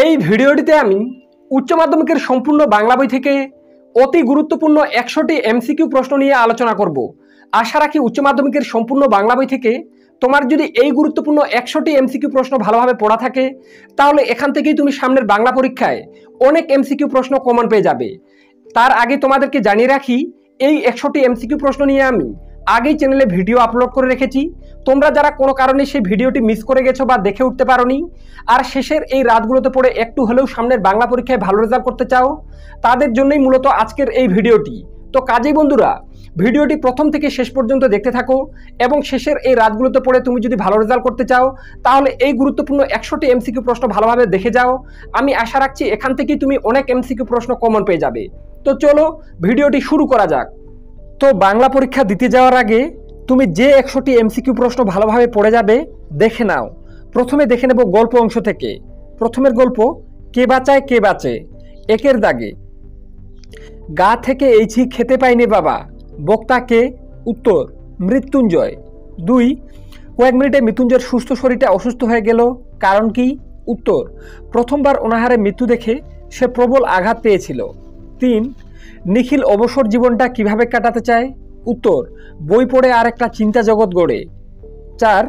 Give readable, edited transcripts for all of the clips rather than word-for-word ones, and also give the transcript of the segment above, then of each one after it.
এই ভিডিওটিতে আমি উচ্চ মাধ্যমিকের সম্পূর্ণ বাংলা বই থেকে অতি গুরুত্বপূর্ণ 100টি এমসিকিউ প্রশ্ন নিয়ে আলোচনা করব। আশা রাখি উচ্চ মাধ্যমিকের সম্পূর্ণ বাংলা বই থেকে তোমার যদি এই গুরুত্বপূর্ণ 100টি এমসিকিউ প্রশ্ন ভালোভাবে পড়া থাকে তাহলে এখান থেকেই তুমি সামনের বাংলা পরীক্ষায় অনেক এমসিকিউ প্রশ্ন কমন পেয়ে যাবে। তার আগে তোমাদেরকে জানিয়ে রাখি, এই 100টি এমসিকিউ প্রশ্ন নিয়ে আমি আগেই চ্যানেলে ভিডিও আপলোড করে রেখেছি। তোমরা যারা কোনো কারণে সেই ভিডিওটি মিস করে গেছো বা দেখে উঠতে পারোনি, আর শেষের এই রাতগুলোতে পড়ে একটু হলেও সামনের বাংলা পরীক্ষায় ভালো রেজাল্ট করতে চাও, তাদের জন্যই মূলত আজকের এই ভিডিওটি। তো কাজেই বন্ধুরা, ভিডিওটি প্রথম থেকে শেষ পর্যন্ত দেখতে থাকো এবং শেষের এই রাতগুলোতে পড়ে তুমি যদি ভালো রেজাল্ট করতে চাও তাহলে এই গুরুত্বপূর্ণ 100টি এমসিকিউ প্রশ্ন ভালোভাবে দেখে যাও। আমি আশা রাখছি এখান থেকেই তুমি অনেক এমসিকিউ প্রশ্ন কমন পেয়ে যাবে। তো চলো ভিডিওটি শুরু করা যাক। তো বাংলা পরীক্ষা দিতে যাওয়ার আগে তুমি যে 100টি এমসিকিউ প্রশ্ন ভালোভাবে পড়ে যাবে দেখে নাও। প্রথমে দেখে নেব গল্প অংশ থেকে। প্রথমের গল্প, কে বাঁচায় কে বাঁচে। একের দাগে, গা থেকে এই ছি খেতে পাইনি বাবা, বক্তা কে? উত্তর, মৃত্যুঞ্জয়। 2, কয়েক মিনিটে মৃত্যুঞ্জয়ের সুস্থ শরীরটা অসুস্থ হয়ে গেল, কারণ কি? উত্তর, প্রথমবার অনাহারে মৃত্যু দেখে সে প্রবল আঘাত পেয়েছিল। 3, নিখিল অবসর জীবনটা কিভাবে কাটাতে চায়? উত্তর, বই পড়ে আর একটা চিন্তা জগৎ গড়ে। 4,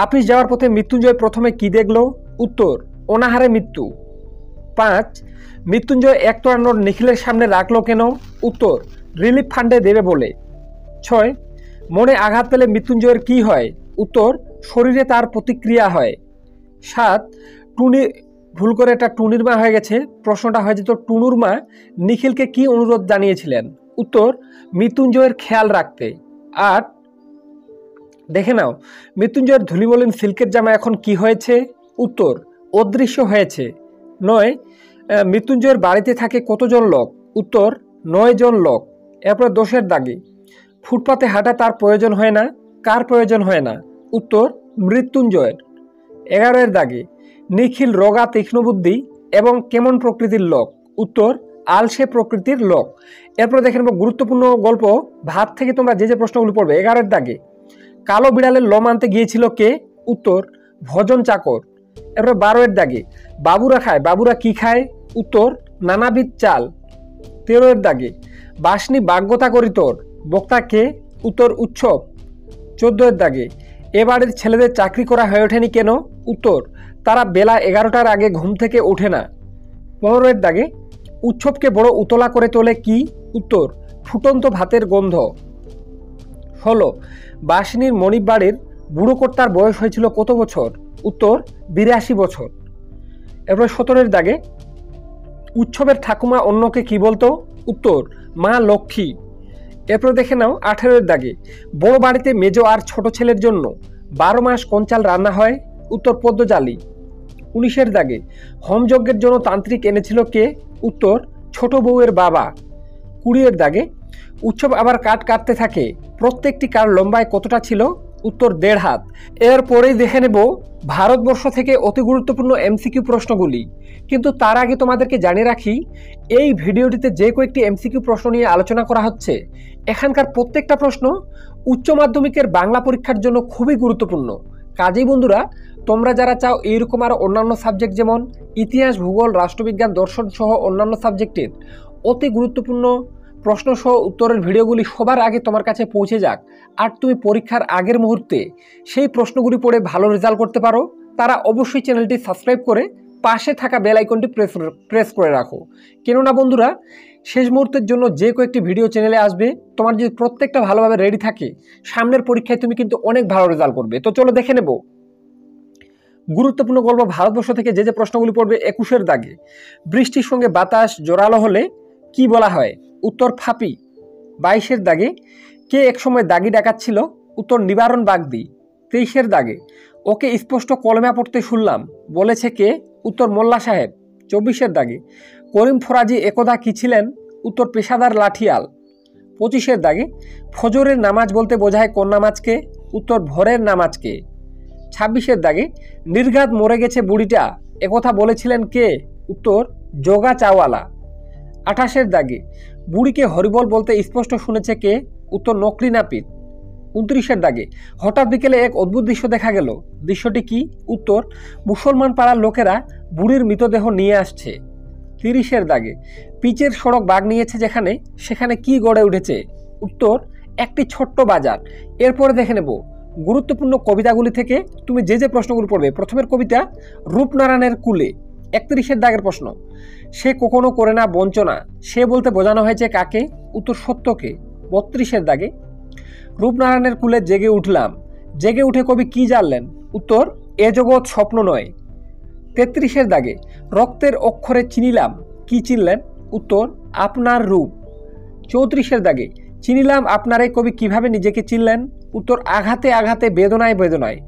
আপিস যাওয়ার পথে মৃত্যুঞ্জয় প্রথমে কি দেখল? উত্তর, অনাহারে মৃত্যু। 5, মৃত্যুঞ্জয় একটার নোট নিখিলের সামনে রাখলো কেন? উত্তর, রিলিফ ফান্ডে দেবে বলে। 6, মনে আঘাত পেলে মৃত্যুঞ্জয়ের কি হয়? উত্তর, শরীরে তার প্রতিক্রিয়া হয়। 7, টুনি, ভুল করে এটা টুনির মা হয়ে গেছে, প্রশ্নটা হয়ে যেত টুনুর মা নিখিলকে কি অনুরোধ জানিয়েছিলেন? উত্তর, মৃত্যুঞ্জয়ের খেয়াল রাখতে। 8, দেখে নাও মৃত্যুঞ্জয়ের ধুলিমলিন সিল্কের জামা এখন কি হয়েছে? উত্তর, অদৃশ্য হয়েছে। 9, মৃত্যুঞ্জয়ের বাড়িতে থাকে কতজন লোক? উত্তর, 9 জন লোক। এরপর 10-এর দাগে, ফুটপাতে হাঁটা তার প্রয়োজন হয় না, কার প্রয়োজন হয় না? উত্তর, মৃত্যুঞ্জয়ের। 11-এর দাগে, নিখিল রোগা তীক্ষ্ণবুদ্ধি এবং কেমন প্রকৃতির লোক? উত্তর, আলসে প্রকৃতির লোক। এরপর দেখে নেব গুরুত্বপূর্ণ গল্প, ভাত থেকে তোমরা যে যে প্রশ্নগুলো পড়বে। 11-এর দাগে, কালো বিড়ালের লোম আনতে গিয়েছিল কে? উত্তর, ভজন চাকর। এরপর 12-এর দাগে, বাবুরা খায়, বাবুরা কি খায়? উত্তর, নানাবিধ চাল। 13-এর দাগে, বাসনি বাগ্যতা করি তোর, বক্তা কে? উত্তর, উৎসব। 14-এর দাগে, এ বাড়ির ছেলেদের চাকরি করা হয়ে ওঠেনি কেন? উত্তর, তারা বেলা 11টার আগে ঘুম থেকে ওঠে না। 15-এর দাগে, উৎসবকে বড় উতলা করে তোলে কি? উত্তর, ফুটন্ত ভাতের গন্ধ। 16, বাসিনীর মনিব বাড়ির বুড়ো কর্তার বয়স হয়েছিল কত বছর? উত্তর, 82 বছর। এরপর 17-এর দাগে, উৎসবের ঠাকুমা অন্যকে কি বলতো? উত্তর, মা লক্ষ্মী। এরপর দেখে নাও 18-এর দাগে, বড় বাড়িতে মেজ আর ছোট ছেলের জন্য 12 মাস কোন চাল রান্না হয়? উত্তর, পদ্মজালি। 19-এর দাগে, হোমযজ্ঞের জন্য তান্ত্রিক এনেছিল কে? উত্তর, ছোট বউয়ের বাবা। 20-এর দাগে, উৎসব আবার কাঠ কাটতে থাকে, প্রত্যেকটি কার লম্বায় কতটা ছিল? উত্তর, 1.5 হাত। এরপরেই দেখে নেব ভারতবর্ষ থেকে অতি গুরুত্বপূর্ণ এমসিকিউ প্রশ্নগুলি। কিন্তু তার আগে তোমাদেরকে জানিয়ে রাখি, এই ভিডিওটিতে যে কয়েকটি এমসিকিউ প্রশ্ন নিয়ে আলোচনা করা হচ্ছে এখানকার প্রত্যেকটা প্রশ্ন উচ্চ মাধ্যমিকের বাংলা পরীক্ষার জন্য খুবই গুরুত্বপূর্ণ। কাজেই বন্ধুরা, তোমরা যারা চাও এইরকম আরও অন্যান্য সাবজেক্ট যেমন ইতিহাস, ভূগোল, রাষ্ট্রবিজ্ঞান, দর্শন সহ অন্যান্য সাবজেক্টের অতি গুরুত্বপূর্ণ প্রশ্ন সহ উত্তরের ভিডিওগুলি সবার আগে তোমার কাছে পৌঁছে যাক, আর তুমি পরীক্ষার আগের মুহূর্তে সেই প্রশ্নগুলি পড়ে ভালো রেজাল্ট করতে পারো, তারা অবশ্যই চ্যানেলটি সাবস্ক্রাইব করে পাশে থাকা বেল আইকনটি প্রেস করে রাখো। কেননা বন্ধুরা, শেষ মুহূর্তের জন্য যে কয়েকটি ভিডিও চ্যানেলে আসবে, তোমার যদি প্রত্যেকটা ভালোভাবে রেডি থাকে সামনের পরীক্ষায় তুমি কিন্তু অনেক ভালো রেজাল্ট করবে। তো চলো দেখে নেব গুরুত্বপূর্ণ গল্প ভারতবর্ষ থেকে যে যে প্রশ্নগুলি পড়বে। 21-এর দাগে, বৃষ্টির সঙ্গে বাতাস জোরালো হলে কি বলা হয়? উত্তর, ফাপি। 22-এর দাগে, কে একসময় দাগি ডাকাচ্ছিল? উত্তর, নিবারণ বাগদি। 23-এর দাগে, ওকে স্পষ্ট কলমা পড়তে শুনলাম, বলেছে কে? উত্তর, মোল্লা সাহেব। 24-এর দাগে, করিম ফরাজি একদা কি ছিলেন? উত্তর, পেশাদার লাঠিয়াল। 25-এর দাগে, ফজরের নামাজ বলতে বোঝায় কোন নামাজকে? উত্তর, ভোরের নামাজকে। 26-এর দাগে, নির্ঘাত মরে গেছে বুড়িটা একথা বলেছিলেন কে? উত্তর, জোগা চাওয়ালা। 28-এর দাগে, বুড়িকে হরিবল বলতে স্পষ্ট শুনেছে কে? উত্তর, নকলি নাপিত। 29-এর দাগে হঠাৎ বিকেলে এক অদ্ভুত দৃশ্য দেখা গেল। দৃশ্যটি কি? উত্তর, মুসলমান পাড়ার লোকেরা বুড়ির মৃতদেহ নিয়ে আসছে। 30-এর দাগে পিচের সড়ক বাগ নিয়েছে যেখানে, সেখানে কি গড়ে উঠেছে? উত্তর, একটি ছোট্ট বাজার। এরপরে দেখে নেব গুরুত্বপূর্ণ কবিতাগুলি থেকে তুমি যে প্রশ্নগুলো পড়বে। প্রথমের কবিতা রূপনারায়ণের কুলে। 31-এর দাগের প্রশ্ন, সে কখনো করে না বঞ্চনা, সে বলতে বোঝানো হয়েছে কাকে? উত্তর, সত্যকে। 32-এর দাগে রূপনারায়ণের কুলে জেগে উঠলাম, জেগে উঠে কবি কি জানলেন? উত্তর, এ জগৎ স্বপ্ন নয়। 33-এর দাগে রক্তের অক্ষরে চিনিলাম, কি চিনলেন? উত্তর, আপনার রূপ। 34-এর দাগে চিনিলাম আপনারে, কবি কিভাবে নিজেকে চিনলেন? উত্তর, আঘাতে আঘাতে বেদনায় বেদনায়।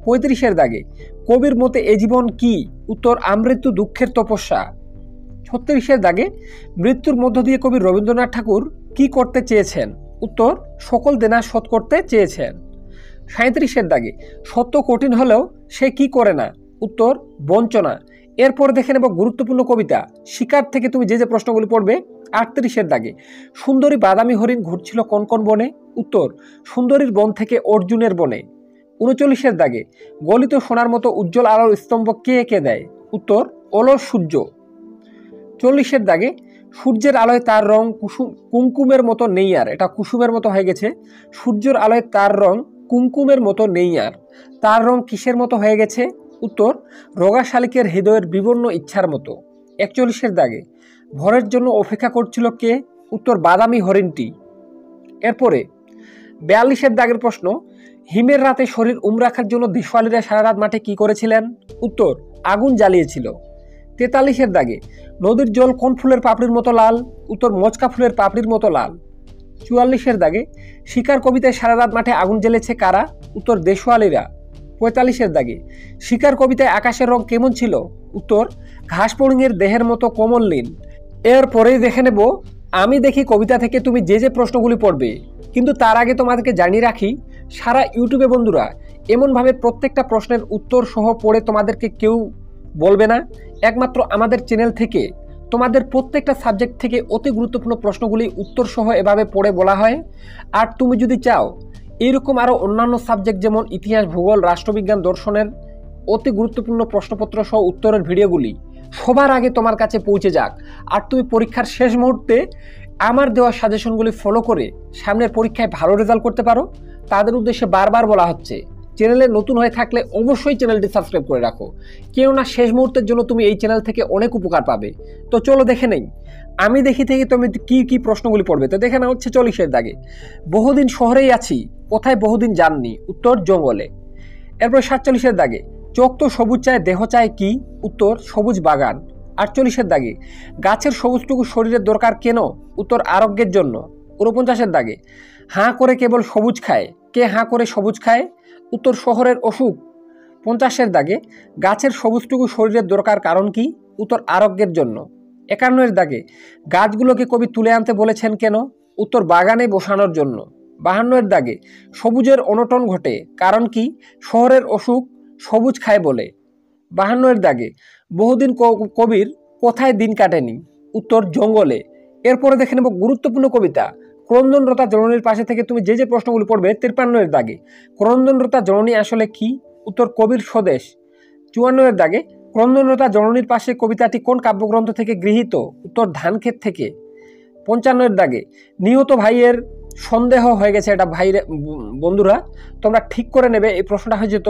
35-এর দাগে কবির মতে এ জীবন কি? উত্তর, আমৃত্যু দুঃখের তপস্যা। 36-এর দাগে মৃত্যুর মধ্য দিয়ে কবি রবীন্দ্রনাথ ঠাকুর কি করতে চেয়েছেন? উত্তর, সকল দেনা শোধ করতে চেয়েছেন। 37-এর দাগে সত্য কঠিন হলেও সে কি করে না? উত্তর, বঞ্চনা। এরপর দেখে নেব গুরুত্বপূর্ণ কবিতা শিকার থেকে তুমি যে প্রশ্নগুলি পড়বে। 38-এর দাগে সুন্দরী বাদামি হরিণ ঘুরছিল কোন কোন বনে? উত্তর, সুন্দরীর বন থেকে অর্জুনের বনে। 39-এর দাগে গলিত সোনার মতো উজ্জ্বল আলোর স্তম্ভ কে এঁকে দেয়? উত্তর, অলস সূর্য। 40-এর দাগে সূর্যের আলোয় তার রং কুমকুমের মতো নেই আর, এটা কুসুমের মতো হয়ে গেছে। সূর্যের আলোয় তার রং কুমকুমের মতো নেই আর, তার রং কিসের মতো হয়ে গেছে? উত্তর, রোগা শালিকের হৃদয়ের বিবর্ণ ইচ্ছার মতো। 41-এর দাগে ভরের জন্য অপেক্ষা করছিল কে? উত্তর, বাদামি হরিণটি। এরপরে 42-এর দাগের প্রশ্ন, হিমের রাতে শরীর রাখার জন্য দেশওয়ালিরা সারা রাত মাঠে কি করেছিলেন? উত্তর, আগুন জ্বালিয়েছিল। 43-এর দাগে নদীর জল কোন ফুলের পাপড়ির মতো লাল? উত্তর, মচকা ফুলের পাপড়ির মতো লাল। 44-এর দাগে শিকার কবিতায় সারা রাত মাঠে আগুন জ্বেলেছে কারা? উত্তর, দেশওয়ালিরা। 45-এর দাগে শিকার কবিতায় আকাশের রং কেমন ছিল? উত্তর, ঘাস ফড়িংয়ের দেহের মতো কোমল নীল। এরপরেই দেখে নেব আমি দেখি কবিতা থেকে তুমি যে প্রশ্নগুলি পড়বে। কিন্তু তার আগে তোমাদেরকে জানিয়ে রাখি, সারা ইউটিউবে বন্ধুরা এমনভাবে প্রত্যেকটা প্রশ্নের উত্তর সহ পড়ে তোমাদেরকে কেউ বলবে না। একমাত্র আমাদের চ্যানেল থেকে তোমাদের প্রত্যেকটা সাবজেক্ট থেকে অতি গুরুত্বপূর্ণ প্রশ্নগুলি উত্তর সহ এভাবে পড়ে বলা হয়। আর তুমি যদি চাও এইরকম আরও অন্যান্য সাবজেক্ট যেমন ইতিহাস, ভূগোল, রাষ্ট্রবিজ্ঞান, দর্শনের অতি গুরুত্বপূর্ণ প্রশ্নপত্র সহ উত্তরের ভিডিওগুলি সবার আগে তোমার কাছে পৌঁছে যাক, আর তুমি পরীক্ষার শেষ মুহূর্তে আমার দেওয়া সাজেশনগুলি ফলো করে সামনের পরীক্ষায় ভালো রেজাল্ট করতে পারো, তাদের উদ্দেশ্যে বারবার বলা হচ্ছে চ্যানেলে নতুন হয়ে থাকলে অবশ্যই চ্যানেলটি সাবস্ক্রাইব করে রাখো, কেননা শেষ মুহূর্তের জন্য তুমি এই চ্যানেল থেকে অনেক উপকার পাবে। তো চলো দেখে নেই আমি দেখি থেকে তুমি কি কি প্রশ্নগুলি পড়বে। তো দেখে না হচ্ছে 40-এর দাগে বহুদিন শহরেই আছি, কোথায় বহুদিন যাননি? উত্তর, জঙ্গলে। এরপর 47-এর দাগে চোখ তো সবুজ চায়, দেহ চায় কি? উত্তর, সবুজ বাগান। 48-এর দাগে গাছের সবুজটুকু শরীরের দরকার কেন? উত্তর, আরোগ্যের জন্য। 49-এর দাগে হাঁ করে কেবল সবুজ খায়, কে হাঁ করে সবুজ খায়? উত্তর, শহরের অসুখ। 50-এর দাগে গাছের সবুজটুকু শরীরের দরকার কারণ কি? উত্তর, আরোগ্যের জন্য। 51-এর দাগে গাছগুলোকে কবি তুলে আনতে বলেছেন কেন? উত্তর, বাগানে বসানোর জন্য। 52-এর দাগে সবুজের অনটন ঘটে কারণ কি? শহরের অসুখ সবুজ খায় বলে। 52-এর দাগে বহুদিন কবির কোথায় দিন কাটেনি? উত্তর, জঙ্গলে। এরপরে দেখে নেব গুরুত্বপূর্ণ কবিতা ক্রন্দনরতা জননীর পাশে থেকে তুমি যে প্রশ্নগুলি পড়বে। 53-এর দাগে ক্রন্দনরতা জননী আসলে কি? উত্তর, কবির স্বদেশ। 54-এর দাগে ক্রন্দনরতা জননীর পাশে কবিতাটি কোন কাব্যগ্রন্থ থেকে গৃহীত? উত্তর, ধানক্ষেত থেকে। 55-এর দাগে নিহত ভাইয়ের সন্দেহ হয়ে গেছে, এটা ভাইরে বন্ধুরা তোমরা ঠিক করে নেবে, এই প্রশ্নটা হয়ে যেত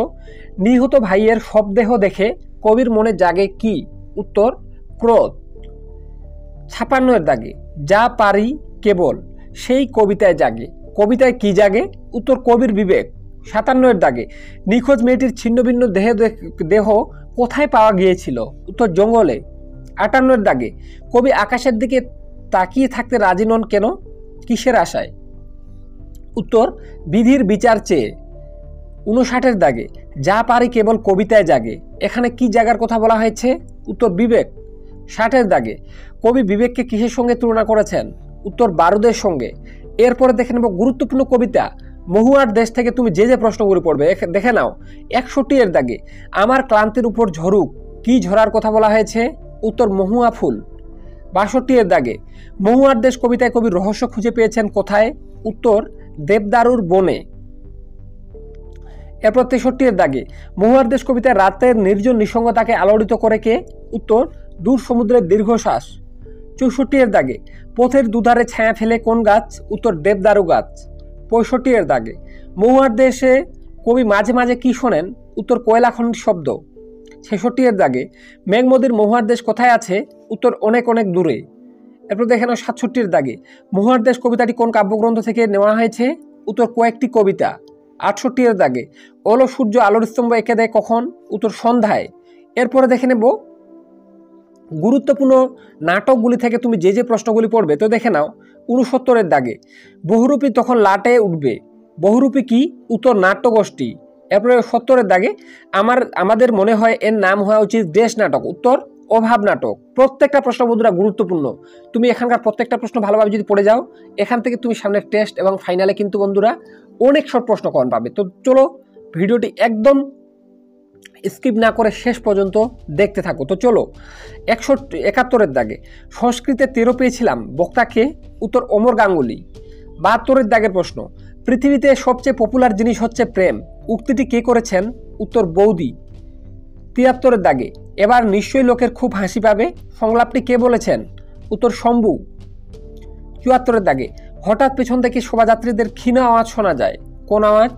নিহত ভাইয়ের শবদেহ দেখে কবির মনে জাগে কি? উত্তর, ক্রোধ। 56-এর দাগে যা পারি কেবল সেই কবিতায় জাগে, কবিতায় কি জাগে? উত্তর, কবির বিবেক। 57-এর দাগে নিখোঁজ মেয়েটির ছিন্ন ভিন্ন দেহ কোথায় পাওয়া গিয়েছিল? উত্তর, জঙ্গলে। 58-এর দাগে কবি আকাশের দিকে তাকিয়ে থাকতে রাজি নন কেন? কিসের আশায়? উত্তর, বিধির বিচার চেয়ে। 59-এর দাগে যা পারি কেবল কবিতায় জাগে, এখানে কি জাগার কথা বলা হয়েছে? উত্তর, বিবেক। 60-এর দাগে কবি বিবেককে কিসের সঙ্গে তুলনা করেছেন? উত্তর, বারুদের সঙ্গে। এরপরে দেখে নেব গুরুত্বপূর্ণ কবিতা মহুয়ার দেশ থেকে তুমি যে প্রশ্নগুলি পড়বে। দেখে নাও 61-এর দাগে আমার ক্লান্তির উপর ঝরুক, কি ঝরার কথা বলা হয়েছে? উত্তর, মহুয়া ফুল। 62-এর দাগে মহুয়ার দেশ কবিতায় কবি রহস্য খুঁজে পেয়েছেন কোথায়? উত্তর, দেবদারুর বনে। এরপর 63 এর দাগে মহুয়ার দেশ কবিতায় রাতের নির্জন নিঃসঙ্গতাকে আলোড়িত করে কে? উত্তর দূর সমুদ্রের দীর্ঘশ্বাস। 64 এর দাগে পথের দুধারে ছায়া ফেলে কোন গাছ? উত্তর দেবদারু গাছ। 65 এর দাগে মহুয়ার দেশে কবি মাঝে মাঝে কি শোনেন? উত্তর কয়লা খনির শব্দ। 66 এর দাগে মেঘমদির মহুয়ার দেশ কোথায় আছে? উত্তর অনেক অনেক দূরে। এরপর দেখে নাও 67 এর দাগে মহুয়ার দেশ কবিতাটি কোন কাব্যগ্রন্থ থেকে নেওয়া হয়েছে? উত্তর কয়েকটি কবিতা। 68 এর দাগে ওলো সূর্য আলোর স্তম্ভ এঁকে দেয় কখন? উত্তর সন্ধ্যায়। এরপরে দেখে নেব গুরুত্বপূর্ণ নাটকগুলি থেকে তুমি যে যে প্রশ্নগুলি পড়বে। তো দেখে নাও 69 এর দাগে বহুরূপী তখন লাটে উঠবে, বহুরূপী কি? উত্তর নাট্যগোষ্ঠী। এরপরে 70 এর দাগে আমাদের মনে হয় এর নাম হওয়া উচিত দেশ নাটক, উত্তর অভাব নাটক। প্রত্যেকটা প্রশ্ন বন্ধুরা গুরুত্বপূর্ণ, তুমি এখানকার প্রত্যেকটা প্রশ্ন ভালোভাবে যদি পড়ে যাও, এখান থেকে তুমি সামনের টেস্ট এবং ফাইনালে কিন্তু বন্ধুরা অনেক শর্ট প্রশ্ন কমন পাবে। তো চলো ভিডিওটি একদম স্কিপ না করে শেষ পর্যন্ত দেখতে থাকো। তো চলো 71 এর দাগে সংস্কৃতে 13 পেয়েছিলাম, বক্তাকে? উত্তর অমর গাঙ্গুলি। 72 এর দাগের প্রশ্ন পৃথিবীতে সবচেয়ে পপুলার জিনিস হচ্ছে প্রেম, উক্তিটি কে করেছেন? উত্তর বৌদি। 73 এর দাগে এবার নিশ্চয়ই লোকের খুব হাসি পাবে, সংলাপটি কে বলেছেন? উত্তর শম্ভু। 74 এর দাগে হঠাৎ পেছন থেকে শোভাযাত্রীদের ক্ষীণ আওয়াজ শোনা যায়, কোন আওয়াজ?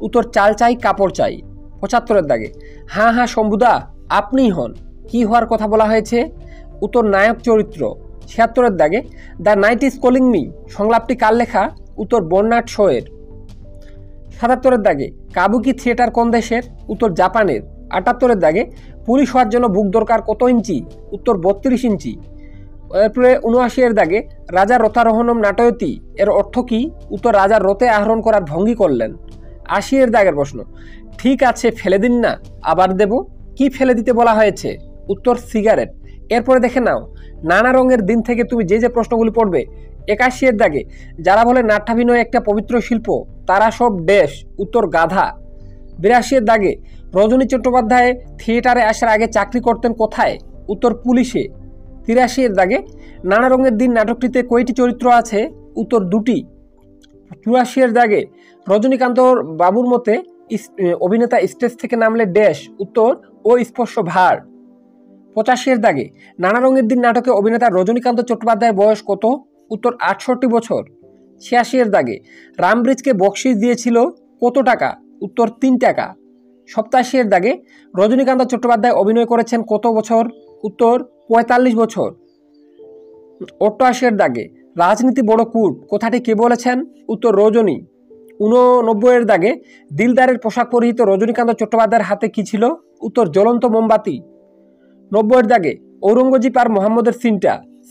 উত্তর চাল চাই কাপড় চাই। 75 এর দাগে হ্যাঁ হ্যাঁ শম্ভুদা আপনিই হন, কি হওয়ার কথা বলা হয়েছে? উত্তর নায়ক চরিত্র। 76 এর দাগে the night is calling me সংলাপটি কার লেখা? উত্তর বর্নার্ড শোয়ের। 77 এর দাগে কাবুকি থিয়েটার কোন দেশের? উত্তর জাপানের। 78 এর দাগে পুলিশ হওয়ার জন্য বুক দরকার কত ইঞ্চি? উত্তর 32 ইঞ্চি। এরপরে 79 এর দাগে রাজা রথারোহণম নাটয়তি এর অর্থ কি? উত্তর রাজার রথে আহরণ করার ভঙ্গি করলেন। 80 এর দাগের প্রশ্ন ঠিক আছে ফেলে দিন না আবার দেব, কি ফেলে দিতে বলা হয়েছে? উত্তর সিগারেট। এরপরে দেখে নাও নানা রঙের দিন থেকে তুমি যে যে প্রশ্নগুলি পড়বে। 81 এর দাগে যারা বলে নাট্যাভিনয় একটা পবিত্র শিল্প তারা সব ড্যাশ, উত্তর গাধা। 82 এর দাগে রজনী চট্টোপাধ্যায় থিয়েটারে আসার আগে চাকরি করতেন কোথায়? উত্তর পুলিশে। 83 এর দাগে নানা রঙের দিন নাটকটিতে কয়টি চরিত্র আছে? উত্তর 2টি। 84 এর দাগে রজনীকান্ত বাবুর মতে অভিনেতা স্টেজ থেকে নামলে ড্যাশ, উত্তর ও স্পর্শ ভার। 85 এর দাগে নানা রঙের দিন নাটকে অভিনেতা রজনীকান্ত চট্টোপাধ্যায়ের বয়স কত? উত্তর 68 বছর। 86 এর দাগে রামব্রিজকে বকশিশ দিয়েছিল কত টাকা? উত্তর 3 টাকা। 87 এর দাগে রজনীকান্ত চট্টোপাধ্যায় অভিনয় করেছেন কত বছর? উত্তর 45 বছর। 88 এর দাগে রাজনীতি বড় কূট কথাটি কে বলেছেন? উত্তর রজনী। 89 এর দাগে দিলদারের পোশাক পরিহিত রজনীকান্ত চট্টোপাধ্যায়ের হাতে কি ছিল? উত্তর জ্বলন্ত মোমবাতি। 90 এর দাগে ঔরঙ্গজেব আর মোহাম্মদের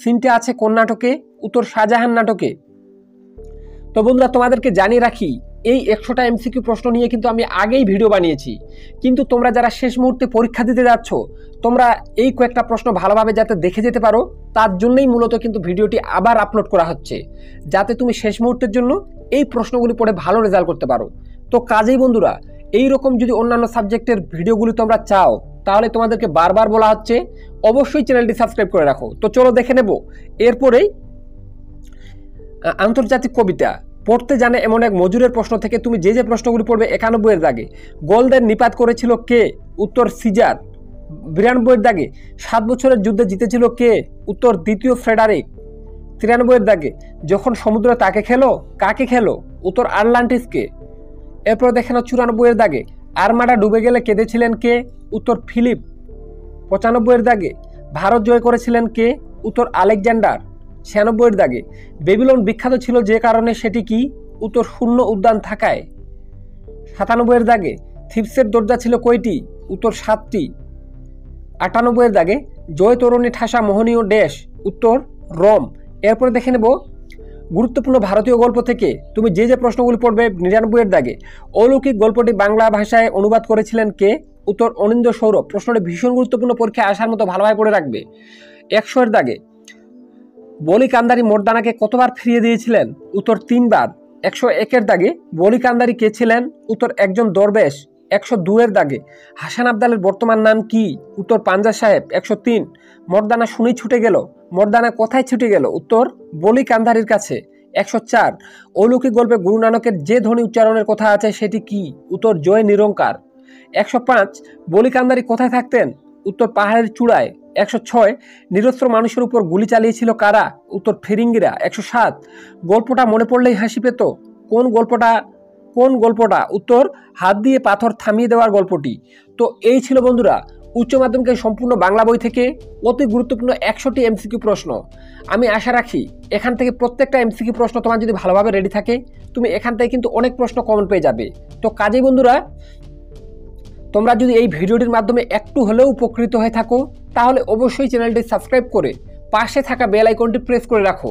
সিনটা আছে কোন নাটকে? উত্তর শাহজাহান নাটকে। তো বন্ধুরা তোমাদেরকে জানিয়ে রাখি এই 100টা এমসিকিউ প্রশ্ন নিয়ে কিন্তু আমি আগেই ভিডিও বানিয়েছি, কিন্তু তোমরা যারা শেষ মুহূর্তে পরীক্ষা দিতে যাচ্ছ তোমরা এই কয়েকটা প্রশ্ন ভালোভাবে যাতে দেখে যেতে পারো তার জন্যই মূলত কিন্তু ভিডিওটি আবার আপলোড করা হচ্ছে, যাতে তুমি শেষ মুহূর্তের জন্য এই প্রশ্নগুলি পড়ে ভালো রেজাল্ট করতে পারো। তো কাজেই বন্ধুরা এই রকম যদি অন্যান্য সাবজেক্টের ভিডিওগুলি তোমরা চাও তাহলে তোমাদেরকে বারবার বলা হচ্ছে অবশ্যই চ্যানেলটি সাবস্ক্রাইব করে রাখো। তো চলো দেখে নেব এরপরেই আন্তর্জাতিক কবিতা পড়তে জানে এমন এক মজুরের প্রশ্ন থেকে তুমি যে যে প্রশ্নগুলি পড়বে। 91 এর দাগে গোলদের নিপাত করেছিল কে? উত্তর সিজার। 92 এর দাগে 7 বছরের যুদ্ধে জিতেছিল কে? উত্তর দ্বিতীয় ফ্রেডারিক। 93 এর দাগে যখন সমুদ্র তাকে খেলো কাকে খেলো? উত্তর আটলান্টিসকে। এরপর দেখে নাও 94 এর দাগে আর্মাডা ডুবে গেলে কেঁদেছিলেন কে? উত্তর ফিলিপ। 95 এর দাগে ভারত জয় করেছিলেন কে? উত্তর আলেকজান্ডার। 96 এর দাগে বেবিলন বিখ্যাত ছিল যে কারণে সেটি কি? উত্তর শূন্য উদ্যান থাকায়। 97 এর দাগে থিপসের দরজা ছিল কয়টি? উত্তর 7টি। 98 এর দাগে জয় তরুণী ঠাসা মোহনীয় ড্যাশ, উত্তর রোম। এরপরে দেখে নেব গুরুত্বপূর্ণ ভারতীয় গল্প থেকে তুমি যে যে প্রশ্নগুলি পড়বে। 99 এর দাগে অলৌকিক গল্পটি বাংলা ভাষায় অনুবাদ করেছিলেন কে? উত্তর অনিন্দ্য সৌরভ। প্রশ্নটি ভীষণ গুরুত্বপূর্ণ, পরীক্ষায় আসার মতো ভালোভাবে পড়ে রাখবে। 100 এর দাগে বলি কান্দারি মর্দানাকে কতবার ফিরিয়ে দিয়েছিলেন? উত্তর 3 বার। 101 এর দাগে বলি কান্দারি কে ছিলেন? উত্তর একজন দরবেশ। 102 এর দাগে হাসান আবদালের বর্তমান নাম কি? উত্তর পাঞ্জা সাহেব। 103 মর্দানা শুনেই ছুটে গেল, মর্দানা কোথায় ছুটে গেল? উত্তর বলি কান্দারির কাছে। 104 অলৌকিক গল্পে গুরু নানকের যে ধ্বনি উচ্চারণের কথা আছে সেটি কি? উত্তর জয় নিরঙ্কার। 105 বলি কান্দারি কোথায় থাকতেন? উত্তর পাহাড়ের চূড়ায়। 106 নিরস্ত্র মানুষের উপর গুলি চালিয়েছিল কারা? উত্তর ফিরিঙ্গিরা। 107 গল্পটা মনে পড়লেই হাসি পেত। কোন গল্পটা? উত্তর হাত দিয়ে পাথর থামিয়ে দেওয়ার গল্পটি। তো এই ছিল বন্ধুরা উচ্চ মাধ্যমিকের সম্পূর্ণ বাংলা বই থেকে অতি গুরুত্বপূর্ণ 100টি এমসিকিউ প্রশ্ন। আমি আশা রাখি এখান থেকে প্রত্যেকটা এমসিকিউ প্রশ্ন তোমার যদি ভালোভাবে রেডি থাকে, তুমি এখান থেকে কিন্তু অনেক প্রশ্ন কমন পেয়ে যাবে। তো কাজেই বন্ধুরা, তোমরা যদি এই ভিডিওটির মাধ্যমে একটু হলেও উপকৃত হয়ে থাকো, তাহলে অবশ্যই চ্যানেলটি সাবস্ক্রাইব করে পাশে থাকা বেল আইকনটি প্রেস করে রাখো,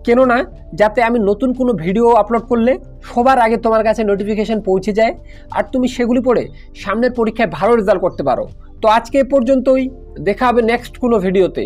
কেননা যাতে আমি নতুন কোনো ভিডিও আপলোড করলে সবার আগে তোমার কাছে নোটিফিকেশন পৌঁছে যায় আর তুমি সেগুলি পড়ে সামনের পরীক্ষায় ভালো রেজাল্ট করতে পারো। তো আজকে এ পর্যন্তই, দেখা হবে নেক্সট কোনো ভিডিওতে।